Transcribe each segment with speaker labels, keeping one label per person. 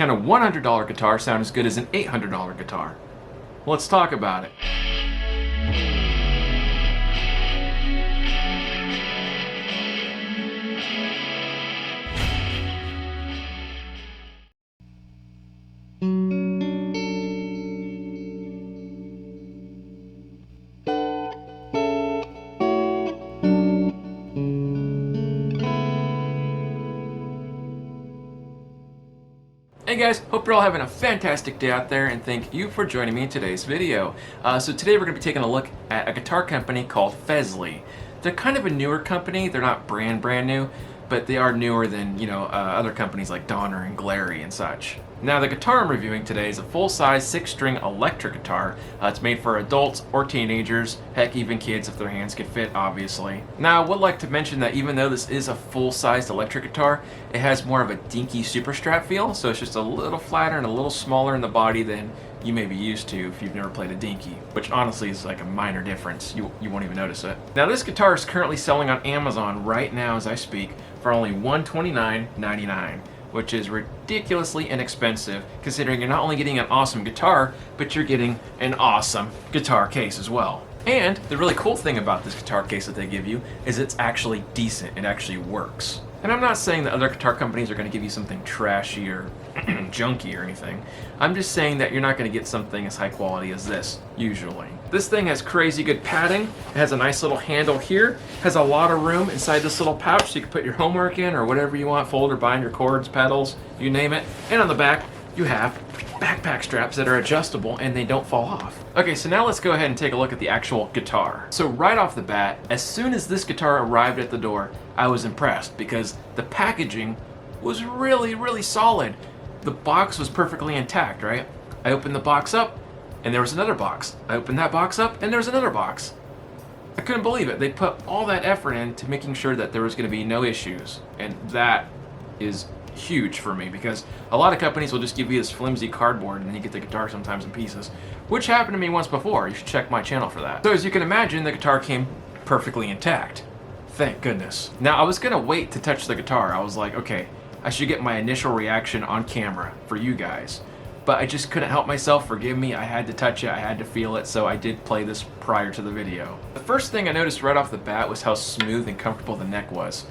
Speaker 1: Can a $100 guitar sound as good as an $800 guitar? Let's talk about it. Hey guys, hope you're all having a fantastic day out there, and thank you for joining me in today's video. So today we're going to be taking a look at a guitar company called Fesley. They're kind of a newer company. They're not brand new, but they are newer than, other companies like Donner and Glary and such. Now the guitar I'm reviewing today is a full-size 6-string electric guitar. It's made for adults or teenagers, heck, even kids if their hands can fit, obviously. Now I would like to mention that even though this is a full-sized electric guitar, it has more of a dinky super strap feel, so it's just a little flatter and a little smaller in the body than you may be used to if you've never played a dinky, which honestly is like a minor difference. You won't even notice it. Now this guitar is currently selling on Amazon right now as I speak for only $129.99. which is ridiculously inexpensive considering you're not only getting an awesome guitar, but you're getting an awesome guitar case as well. And the really cool thing about this guitar case that they give you is it's actually decent. It actually works. And I'm not saying that other guitar companies are going to give you something trashy or junky or anything. I'm just saying that you're not going to get something as high quality as this, usually. This thing has crazy good padding. It has a nice little handle here. Has a lot of room inside this little pouch so you can put your homework in or whatever you want, folder, bind your cords, pedals, you name it. And on the back, you have backpack straps that are adjustable and they don't fall off. Okay, so now let's go ahead and take a look at the actual guitar. So right off the bat, as soon as this guitar arrived at the door, I was impressed because the packaging was really solid. The box was perfectly intact, right? I opened the box up and there was another box. I opened that box up and there was another box. I couldn't believe it. They put all that effort into making sure that there was going to be no issues, and that is huge for me because a lot of companies will just give you this flimsy cardboard and then you get the guitar sometimes in pieces, which happened to me once before. You should check my channel for that. So as you can imagine, the guitar came perfectly intact. Thank goodness. Now I was gonna wait to touch the guitar. I was like, okay, I should get my initial reaction on camera for you guys, but I just couldn't help myself. Forgive me, I had to touch it, I had to feel it, so I did play this prior to the video. The first thing I noticed right off the bat was how smooth and comfortable the neck was.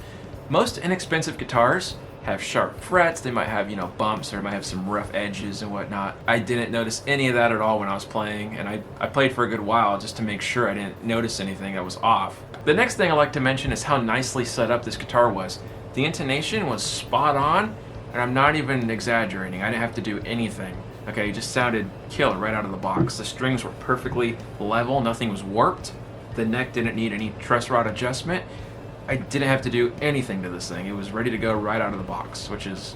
Speaker 1: Most inexpensive guitars have sharp frets, they might have, bumps, or it might have some rough edges and whatnot. I didn't notice any of that at all when I was playing, and I played for a good while just to make sure I didn't notice anything that was off. The next thing I like to mention is how nicely set up this guitar was. The intonation was spot on, and I'm not even exaggerating. I didn't have to do anything. Okay, it just sounded killer right out of the box. The strings were perfectly level, nothing was warped. The neck didn't need any truss rod adjustment. I didn't have to do anything to this thing. It was ready to go right out of the box, which is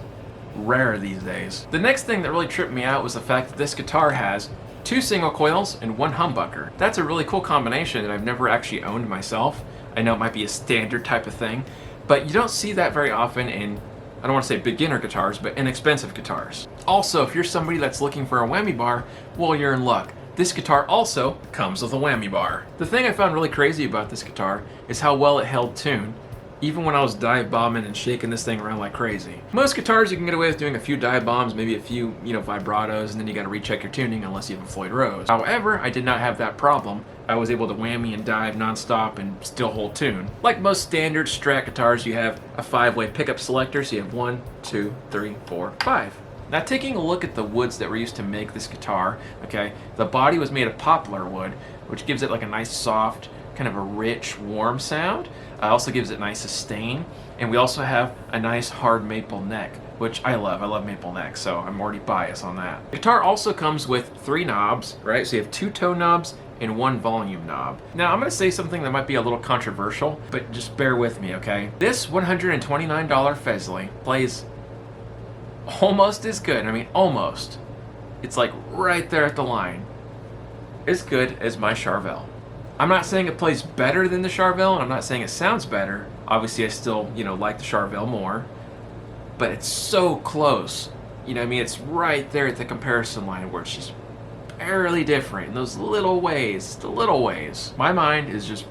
Speaker 1: rare these days. The next thing that really tripped me out was the fact that this guitar has 2 single coils and 1 humbucker. That's a really cool combination that I've never actually owned myself. I know it might be a standard type of thing, but you don't see that very often in, I don't want to say beginner guitars, but inexpensive guitars. Also, if you're somebody that's looking for a whammy bar, well, you're in luck. This guitar also comes with a whammy bar. The thing I found really crazy about this guitar is how well it held tune, even when I was dive bombing and shaking this thing around like crazy. Most guitars you can get away with doing a few dive bombs, maybe a few, vibratos, and then you gotta recheck your tuning unless you have a Floyd Rose. However, I did not have that problem. I was able to whammy and dive nonstop and still hold tune. Like most standard Strat guitars, you have a 5-way pickup selector, so you have 1, 2, 3, 4, 5. Now taking a look at the woods that were used to make this guitar, okay, the body was made of poplar wood, which gives it like a nice soft, kind of a rich, warm sound. Also gives it nice sustain. And we also have a nice hard maple neck, which I love. I love maple neck, so I'm already biased on that. The guitar also comes with 3 knobs, right? So you have 2 tone knobs and 1 volume knob. Now I'm gonna say something that might be a little controversial, but just bear with me, okay? This $129 Fesley plays almost as good. I mean, almost. It's like right there at the line. As good as my Charvel. I'm not saying it plays better than the Charvel, and I'm not saying it sounds better. Obviously, I still, like the Charvel more. But it's so close. It's right there at the comparison line where it's just barely different in those little ways, the little ways. My mind is just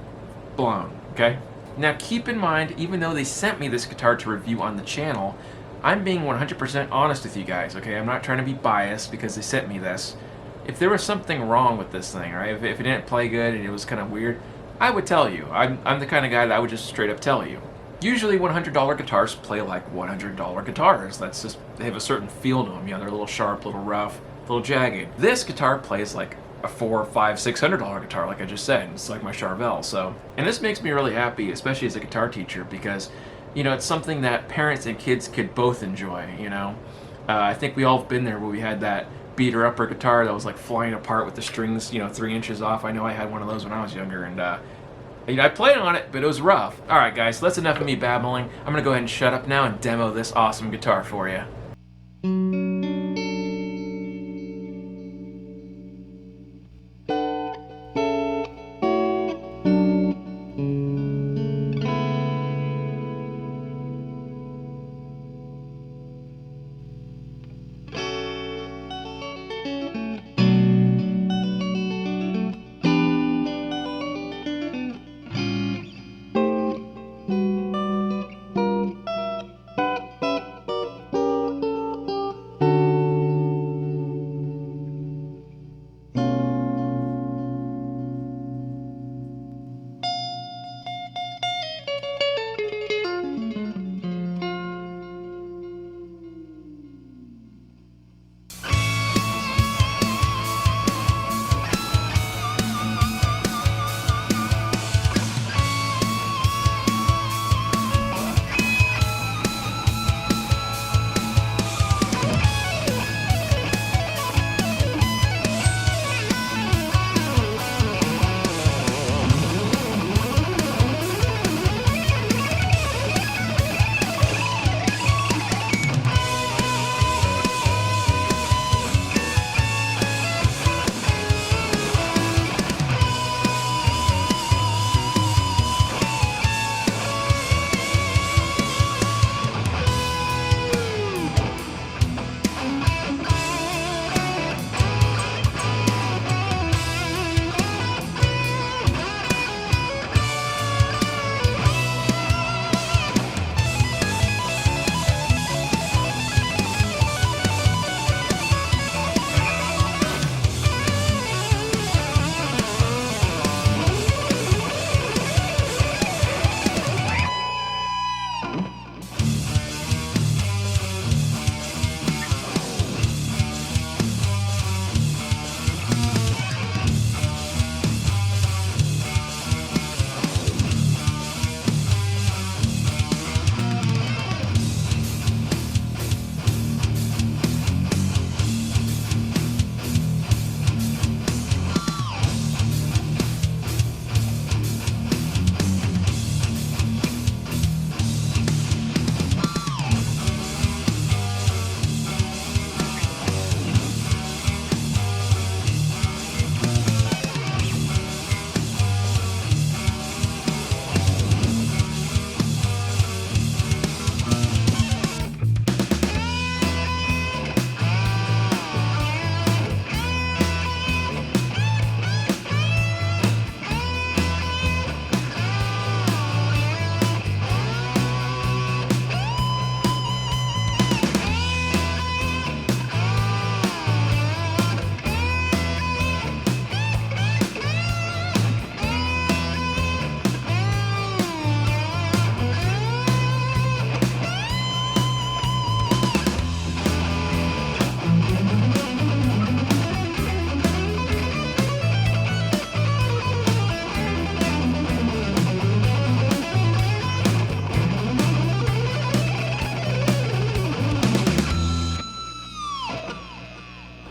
Speaker 1: blown, okay? Now keep in mind, even though they sent me this guitar to review on the channel, I'm being 100% honest with you guys, okay? I'm not trying to be biased because they sent me this. If there was something wrong with this thing, right? If it didn't play good and it was kind of weird, I would tell you. I'm the kind of guy that I would just straight up tell you. Usually $100 guitars play like $100 guitars. That's just, they have a certain feel to them. You know, they're a little sharp, a little rough, a little jagged. This guitar plays like a $400, $500, $600 guitar, like I just said. It's like my Charvel. So, and this makes me really happy, especially as a guitar teacher, because, you know, it's something that parents and kids could both enjoy. You know, I think we all have been there where we had that beater upper guitar that was like flying apart with the strings, you know, 3 inches off. I know I had one of those when I was younger, and I played on it, but it was rough. All right, guys, that's enough of me babbling. I'm gonna go ahead and shut up now and demo this awesome guitar for you.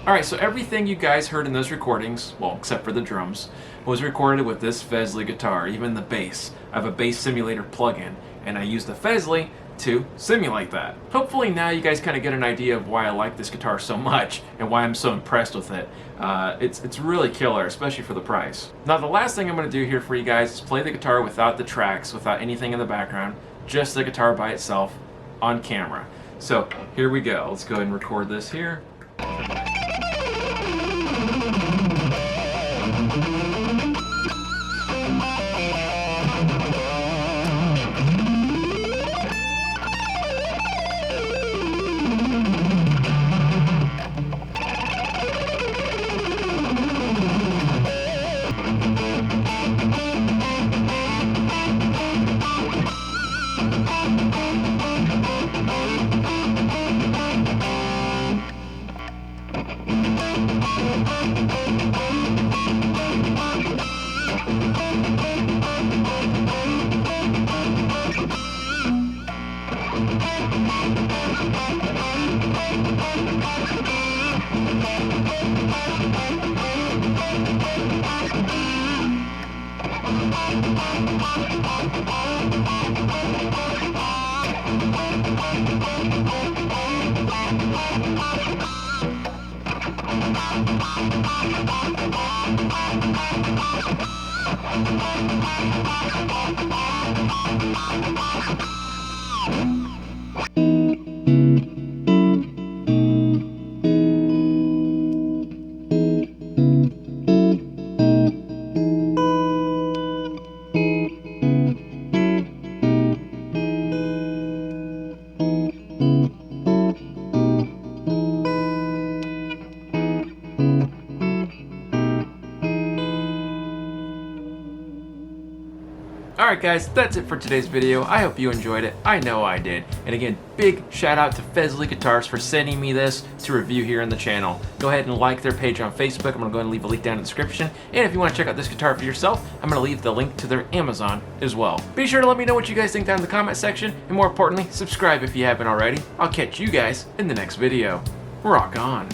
Speaker 1: Alright, so everything you guys heard in those recordings, well, except for the drums, was recorded with this Fesley guitar, even the bass. I have a bass simulator plugin, and I use the Fesley to simulate that. Hopefully now you guys kind of get an idea of why I like this guitar so much, and why I'm so impressed with it. It's really killer, especially for the price. Now the last thing I'm going to do here for you guys is play the guitar without the tracks, without anything in the background, just the guitar by itself on camera. So here we go. Let's go ahead and record this here. Alright guys, that's it for today's video. I hope you enjoyed it. I know I did. And again, big shout out to Fesley Guitars for sending me this to review here on the channel. Go ahead and like their page on Facebook. I'm going to go ahead and leave a link down in the description. And if you want to check out this guitar for yourself, I'm going to leave the link to their Amazon as well. Be sure to let me know what you guys think down in the comment section. And more importantly, subscribe if you haven't already. I'll catch you guys in the next video. Rock on.